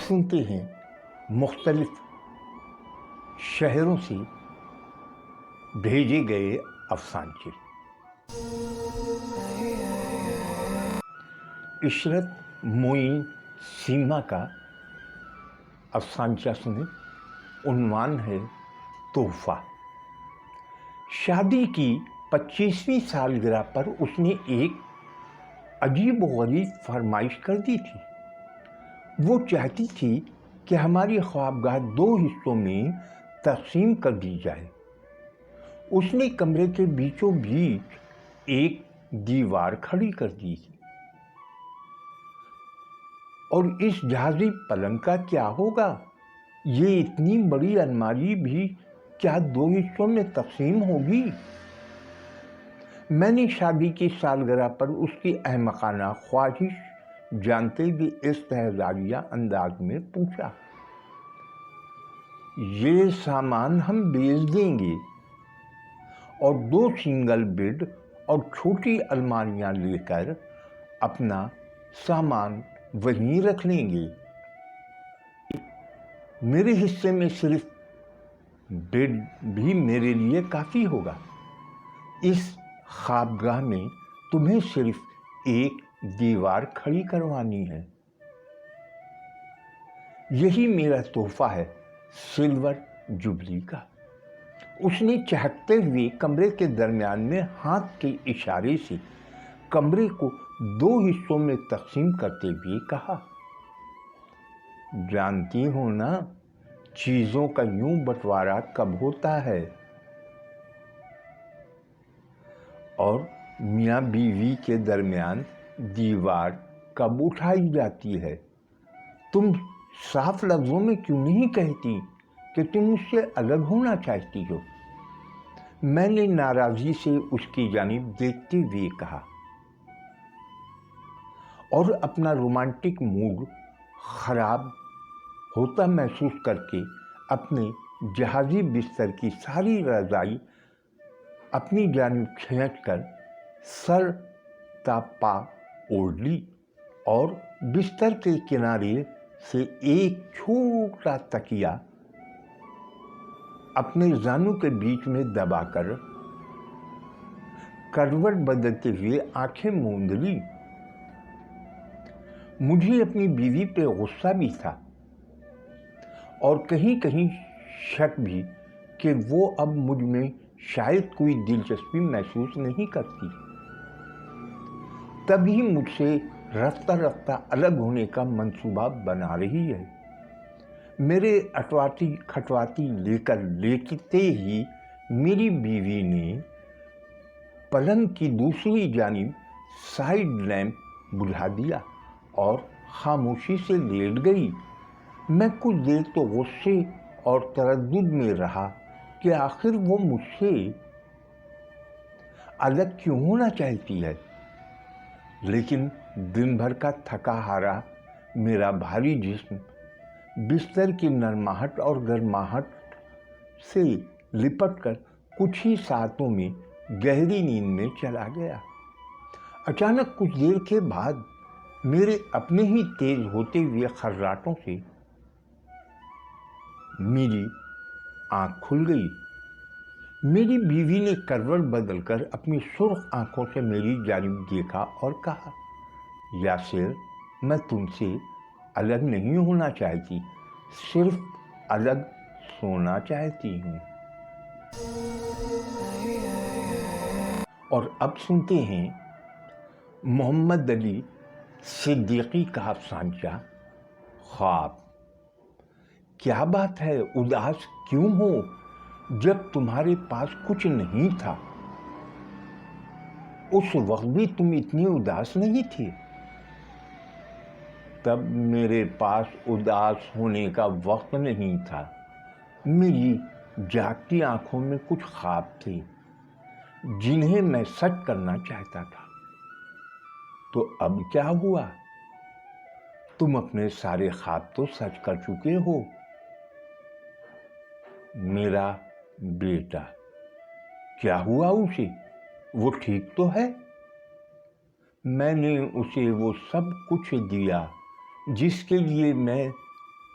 سنتے ہیں مختلف شہروں سے بھیجے گئے افسانچے۔ عشرت معین سیما کا افسانچہ سنیں۔ عنوان ہے تحفہ۔ شادی کی 25ویں سالگرہ پر اس نے ایک عجیب و غریب فرمائش کر دی تھی۔ وہ چاہتی تھی کہ ہماری خوابگاہ 2 حصوں میں تقسیم کر دی جائے۔ اس نے کمرے کے بیچوں بیچ ایک دیوار کھڑی کر دی تھی، اور اس جہازی پلنگ کا کیا ہوگا؟ یہ اتنی بڑی الماری بھی کیا 2 حصوں میں تقسیم ہوگی؟ میں نے شادی کی سالگرہ پر اس کی احمقانہ خواہش جانتے ہوئے استہزائیہ انداز میں پوچھا، یہ سامان ہم بیچ دیں گے اور 2 سنگل بیڈ اور چھوٹی الماریاں لے کر اپنا سامان وہیں رکھ لیں گے۔ میرے حصے میں صرف بیڈ بھی میرے لیے کافی ہوگا۔ اس خوابگاہ میں تمہیں صرف ایک دیوار کھڑی کروانی ہے۔ یہی میرا تحفہ ہے سلور جبلی کا۔ اس نے چہکتے ہوئے کمرے کے درمیان میں ہاتھ کے اشارے سے کمرے کو 2 حصوں میں تقسیم کرتے ہوئے کہا، جانتی ہو نا چیزوں کا یوں بٹوارا کب ہوتا ہے، اور میاں بیوی کے درمیان دیوار کب اٹھائی جاتی ہے۔ تم صاف لفظوں میں کیوں نہیں کہتی کہ تم مجھ سے الگ ہونا چاہتی ہو؟ میں نے ناراضی سے اس کی جانب دیکھتے ہوئے کہا، اور اپنا رومانٹک موڈ خراب ہوتا محسوس کر کے اپنے جہازی بستر کی ساری رضائی اپنی جانب کھینچ کر سر تا پا اوڑھ لی، اور بستر کے کنارے سے ایک چھوٹا تکیا اپنے زانوں کے بیچ میں دبا کر کروٹ بدلتے ہوئے آنکھیں موند لی۔ مجھے اپنی بیوی پہ غصہ بھی تھا، اور کہیں کہیں شک بھی کہ وہ اب مجھ میں شاید کوئی دلچسپی محسوس نہیں کرتی، تبھی مجھ سے رفتہ رفتہ الگ ہونے کا منصوبہ بنا رہی ہے۔ میرے اٹواتی کھٹواتی لے کر لیٹتے ہی میری بیوی نے پلنگ کی دوسری جانب سائیڈ لیمپ بجھا دیا اور خاموشی سے لیٹ گئی۔ میں کچھ دیر تو غصے اور تردد میں رہا کہ آخر وہ مجھ سے الگ کیوں ہونا چاہتی ہے، لیکن دن بھر کا تھکا ہارا میرا بھاری جسم بستر کی نرماہٹ اور گرماہٹ سے لپٹ کر کچھ ہی ساعتوں میں گہری نیند میں چلا گیا۔ اچانک کچھ دیر کے بعد میرے اپنے ہی تیز ہوتے ہوئے خراٹوں سے میری آنکھ کھل گئی۔ میری بیوی نے کروٹ بدل کر اپنی سرخ آنکھوں سے میری جانب دیکھا اور کہا، یاسر، میں تم سے الگ نہیں ہونا چاہتی، صرف الگ سونا چاہتی ہوں۔ اور اب سنتے ہیں محمد علی صدیقی کا افسانچہ خواب۔ کیا بات ہے، اداس کیوں ہو جب تمہارے پاس کچھ نہیں تھا؟ اس وقت بھی تم اتنی اداس نہیں تھی۔ تب میرے پاس اداس ہونے کا وقت نہیں تھا۔ میری جاگتی آنکھوں میں کچھ خواب تھے جنہیں میں سچ کرنا چاہتا تھا۔ تو اب کیا ہوا؟ تم اپنے سارے خواب تو سچ کر چکے ہو۔ میرا بیٹا، کیا ہوا اسے؟ وہ ٹھیک تو ہے؟ میں نے اسے وہ سب کچھ دیا جس کے لیے میں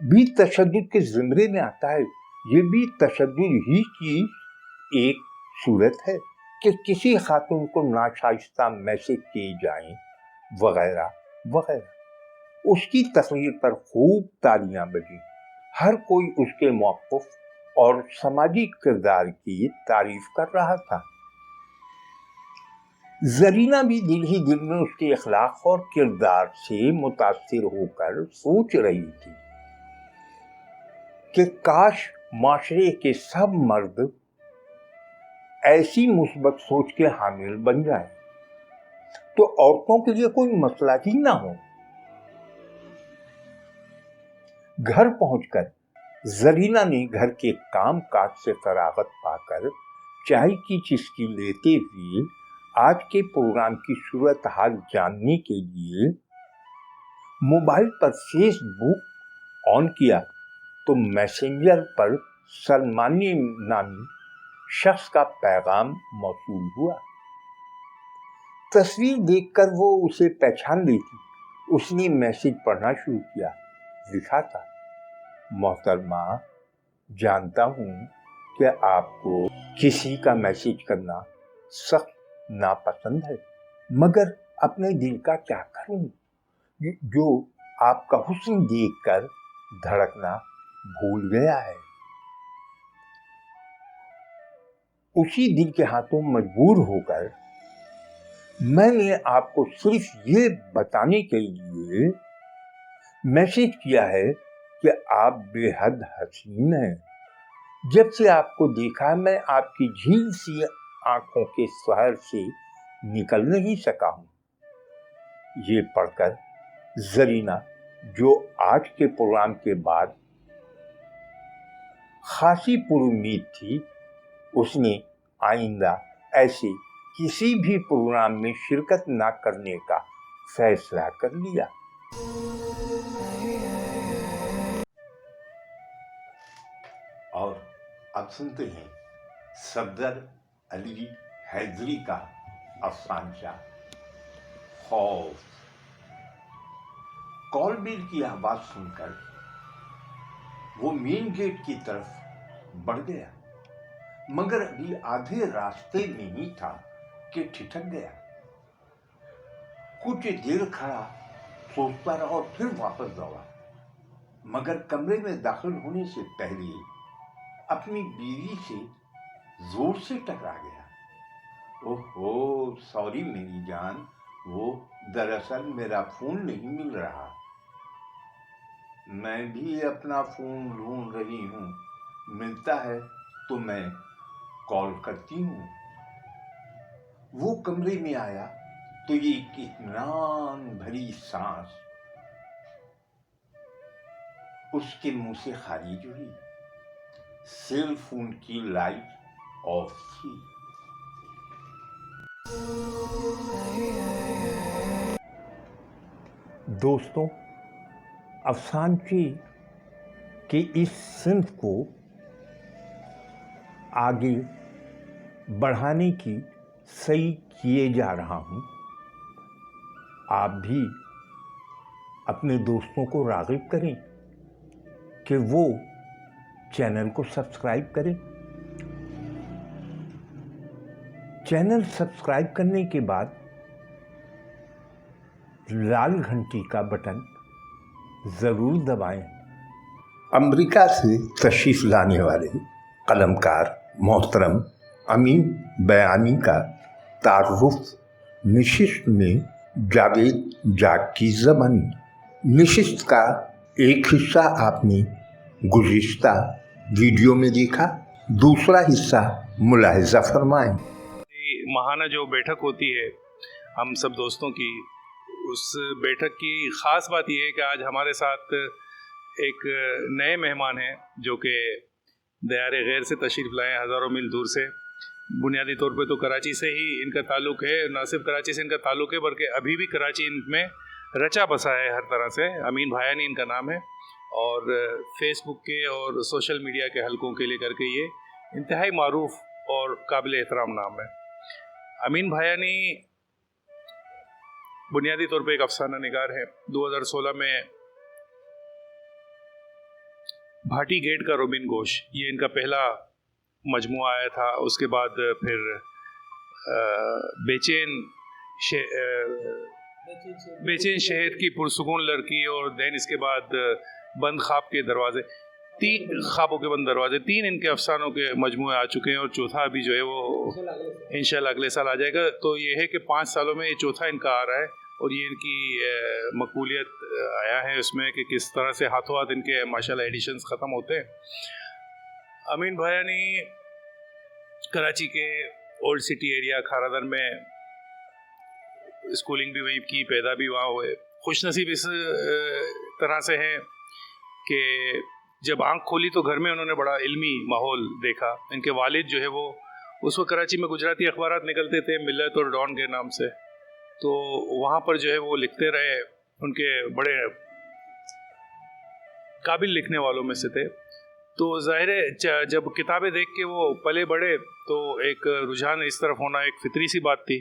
بھی تشدد کے زمرے میں آتا ہے. یہ بھی تشدد ہی کی ایک صورت ہے کہ کسی خاتون کو ناشائستہ میسج کیے جائیں وغیرہ وغیرہ. اس کی تقریر پر خوب تالیاں بجیں. ہر کوئی اس کے موقف اور سماجی کردار کی تعریف کر رہا تھا. زرینہ بھی دل ہی دل میں اس کے اخلاق اور کردار سے متاثر ہو کر سوچ رہی تھی کہ کاش معاشرے کے سب مرد ایسی مثبت سوچ کے حامل بن جائیں تو عورتوں کے لیے کوئی مسئلہ ہی نہ ہو. گھر پہنچ کر زرینہ نے گھر کے کام کاج سے فراغت پا کر چائے کی چسکی لیتے ہوئے آج کے پروگرام کی صورتحال جاننے کے لیے موبائل پر فیس بک آن کیا تو میسنجر پر سلمانی نامی شخص کا پیغام موصول ہوا. تصویر دیکھ کر وہ اسے پہچان لی تھی. اس نے میسج پڑھنا شروع کیا. لکھا تھا: محترمہ، جانتا ہوں کہ آپ کو کسی کا میسج کرنا سخت ناپسند ہے، مگر اپنے دل کا کیا کروں جو آپ کا حسن دیکھ کر دھڑکنا بھول گیا ہے. اسی دل کے ہاتھوں مجبور ہو کر میں نے آپ کو صرف یہ بتانے کے لیے میسج کیا ہے کہ آپ بے حد حسین ہیں. جب سے آپ کو دیکھا میں آپ کی جھیل سی آنکھوں کے سحر سے نکل نہیں سکا ہوں. یہ پڑھ کر زرینہ، جو آج کے پروگرام کے بعد خاصی پر امید تھی، اس نے آئندہ ایسے کسی بھی پروگرام میں شرکت نہ کرنے کا فیصلہ کر لیا. اور اب سنتے ہیں صفدر علی حیدری کا افسانچہ خوف. کال بیل کی آواز سن کر وہ مین گیٹ کی طرف بڑھ گیا، مگر ابھی آدھے راستے میں ہی تھا کہ ٹھٹک گیا. کچھ دیر کھڑا سوچتا رہا اور پھر واپس دوڑا، مگر کمرے میں داخل ہونے سے پہلے اپنی بیوی سے زور سے ٹکرا گیا. اوہو، سوری میری جان، وہ دراصل میرا فون نہیں مل رہا. میں بھی اپنا فون ڈھونڈ رہی ہوں، ملتا ہے تو میں کال کرتی ہوں. وہ کمرے میں آیا تو ایک اطمینان بھری سانس اس کے منہ سے خارج ہوئی. سیل فون کی لائٹ آف تھی. دوستوں، افسانچے کے اس صنف کو آگے بڑھانے کی سعی کیے جا رہا ہوں. آپ بھی اپنے دوستوں کو راغب کریں کہ وہ چینل کو سبسکرائب کریں. چینل سبسکرائب کرنے کے بعد لال گھنٹی کا بٹن ضرور دبائیں. امریکہ سے تشریف لانے والے قلمکار محترم امین بیانی کا تعارف نشست میں جاوید جاگ کی زبانی. نشست کا ایک حصہ آپ نے گزشتہ ویڈیو میں دیکھا، دوسرا حصہ ملاحظہ فرمائیں. ماہانہ جو بیٹھک ہوتی ہے ہم سب دوستوں کی، اس بیٹھک کی خاص بات یہ ہے کہ آج ہمارے ساتھ ایک نئے مہمان ہیں جو کہ دیار غیر سے تشریف لائے ہیں، ہزاروں میل دور سے. بنیادی طور پہ تو کراچی سے ہی ان کا تعلق ہے، نہ صرف کراچی سے ان کا تعلق ہے بلکہ ابھی بھی کراچی ان میں رچا بسا ہے ہر طرح سے. امین بھایانی ان کا نام ہے اور فیس بک کے اور سوشل میڈیا کے حلقوں کے لے کر کے یہ انتہائی معروف اور قابل احترام نام ہے. امین بھایانی بنیادی طور پہ ایک افسانہ نگار ہے. 2016 میں بھاٹی گیٹ کا روبن گوش، یہ ان کا پہلا مجموعہ آیا تھا. اس کے بعد پھر بے چین شہر کی پرسکون لڑکی، اور دین اس کے بعد بند خواب کے دروازے، 3 خوابوں کے بند دروازے، 3 ان کے افسانوں کے مجموعے آ چکے ہیں، اور چوتھا ابھی جو ہے وہ انشاءاللہ اگلے سال آ جائے گا. تو یہ ہے کہ 5 سالوں میں یہ چوتھا ان کا آ رہا ہے، اور یہ ان کی مقبولیت آیا ہے اس میں کہ کس طرح سے ہاتھوں ہاتھ ان کے ماشاءاللہ ایڈیشنز ختم ہوتے ہیں. امین بھیانی کراچی کے اولڈ سٹی ایریا کھارادن میں اسکولنگ بھی وہیں کی، پیدا بھی وہاں ہوئے. خوش نصیب اس طرح سے ہیں کہ جب آنکھ کھولی تو گھر میں انہوں نے بڑا علمی ماحول دیکھا. ان کے والد جو ہے وہ اس وقت کراچی میں گجراتی اخبارات نکلتے تھے ملت اور ڈان کے نام سے، تو وہاں پر جو ہے وہ لکھتے رہے. ان کے بڑے قابل لکھنے والوں میں سے تھے. تو ظاہر ہے جب کتابیں دیکھ کے وہ پلے بڑھے تو ایک رجحان اس طرف ہونا ایک فطری سی بات تھی.